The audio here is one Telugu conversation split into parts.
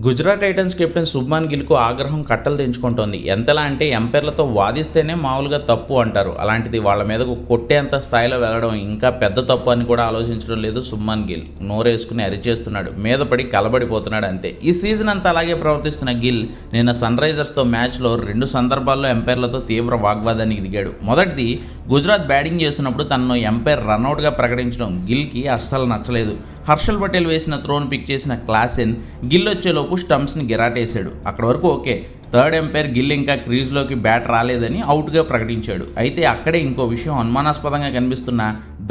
గుజరాత్ టైటన్స్ కెప్టెన్ శుభ్మాన్ గిల్కు ఆగ్రహం కట్టలు తెంచుకుంటోంది. ఎంతలా అంటే ఎంపైర్లతో వాదిస్తేనే మామూలుగా తప్పు అంటారు. అలాంటిది వాళ్ళ మీదకు కొట్టేంత స్థాయిలో వెళ్ళడం ఇంకా పెద్ద తప్పు అని కూడా ఆలోచించడం లేదు శుభ్మాన్ గిల్. నోరేసుకుని అరిచేస్తున్నాడు, మీద పడి కలబడిపోతున్నాడు అంతే. ఈ సీజన్ అంతా అలాగే ప్రవర్తిస్తున్న గిల్ నిన్న సన్ రైజర్స్తో మ్యాచ్లో 2 సందర్భాల్లో ఎంపైర్లతో తీవ్ర వాగ్వాదానికి దిగాడు. మొదటిది గుజరాత్ బ్యాటింగ్ చేస్తున్నప్పుడు తనను ఎంపైర్ రన్అట్గా ప్రకటించడం గిల్కి అస్సలు నచ్చలేదు. హర్షల్ పటేల్ వేసిన త్రోను పిక్ చేసిన క్లాసెన్ గిల్ వచ్చేలోపు స్టంప్స్ని గిరాటేశాడు. అక్కడ వరకు ఓకే. థర్డ్ ఎంపైర్ గిల్ ఇంకా క్రీజ్లోకి బ్యాట్ రాలేదని అవుట్గా ప్రకటించాడు. అయితే అక్కడే ఇంకో విషయం అనుమానాస్పదంగా కనిపిస్తున్న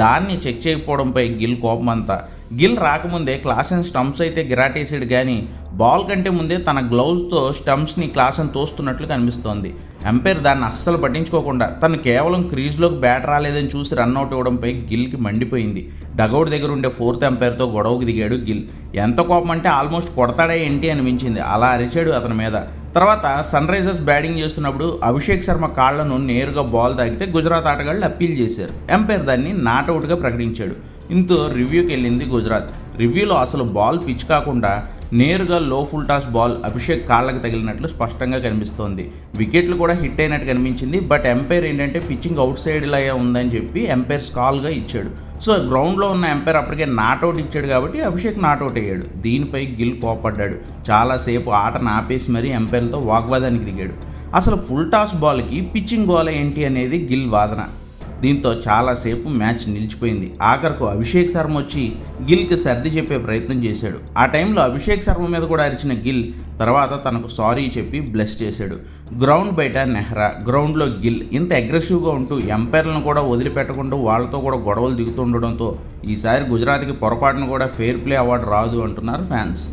దాన్ని చెక్ చేయకపోవడంపై గిల్ కోపమంతా. గిల్ రాకముందే క్లాసెన్ స్టంప్స్ అయితే గిరాటేసాడు, కానీ బాల్ కంటే ముందే తన గ్లౌజ్తో స్టంప్స్ని క్లాసెన్ తోస్తున్నట్లు కనిపిస్తోంది. ఎంపైర్ దాన్ని అస్సలు పట్టించుకోకుండా తను కేవలం క్రీజ్లోకి బ్యాట్ రాలేదని చూసి రన్అట్ ఇవ్వడంపై గిల్కి మండిపోయింది. డగౌట్ దగ్గర ఉండే 4th ఎంపైర్తో గొడవకు దిగాడు గిల్. ఎంత కోపం అంటే ఆల్మోస్ట్ కొడతాడే ఏంటి అనిపించింది. అలా అరిచాడు అతని మీద. తర్వాత సన్ రైజర్స్ బ్యాటింగ్ చేస్తున్నప్పుడు అభిషేక్ శర్మ కాళ్లను నేరుగా బాల్ తాగితే గుజరాత్ ఆటగాళ్లు అప్పీల్ చేశారు. ఎంపైర్ దాన్ని నాట్అవుట్గా ప్రకటించాడు. ఇంతో రివ్యూకి వెళ్ళింది గుజరాత్. రివ్యూలో అసలు బాల్ పిచ్ కాకుండా నేరుగా లో ఫుల్ టాస్ బాల్ అభిషేక్ కాళ్ళకి తగిలినట్లు స్పష్టంగా కనిపిస్తోంది. వికెట్లు కూడా హిట్ అయినట్టు కనిపించింది. బట్ ఎంపైర్ ఏంటంటే పిచ్చింగ్ అవుట్ సైడ్ లాగా ఉందని చెప్పి ఎంపైర్ స్కాల్గా ఇచ్చాడు. సో గ్రౌండ్లో ఉన్న ఎంపైర్ అప్పటికే నాట్అవుట్ ఇచ్చాడు కాబట్టి అభిషేక్ నాట్అవుట్ అయ్యాడు. దీనిపై గిల్ కోపడ్డాడు. చాలాసేపు ఆటను ఆపేసి మరీ ఎంపైర్లతో వాగ్వాదానికి దిగాడు. అసలు ఫుల్ టాస్ బాల్కి పిచ్చింగ్ గోల ఏంటి అనేది గిల్ వాదన. దీంతో చాలాసేపు మ్యాచ్ నిలిచిపోయింది. ఆఖరకు అభిషేక్ శర్మ వచ్చి గిల్కి సర్ది చెప్పే ప్రయత్నం చేశాడు. ఆ టైంలో అభిషేక్ శర్మ మీద కూడా అరిచిన గిల్ తర్వాత తనకు సారీ చెప్పి బ్లెస్ చేశాడు. గ్రౌండ్ బయట నెహ్రా, గ్రౌండ్లో గిల్ ఇంత అగ్రెసివ్గా ఉంటూ ఎంపైర్లను కూడా వదిలిపెట్టకుండా వాళ్ళతో కూడా గొడవలు దిగుతుండడంతో ఈసారి గుజరాత్కి పొరపాటును కూడా ఫెయిర్ ప్లే అవార్డు రాదు అంటున్నారు ఫ్యాన్స్.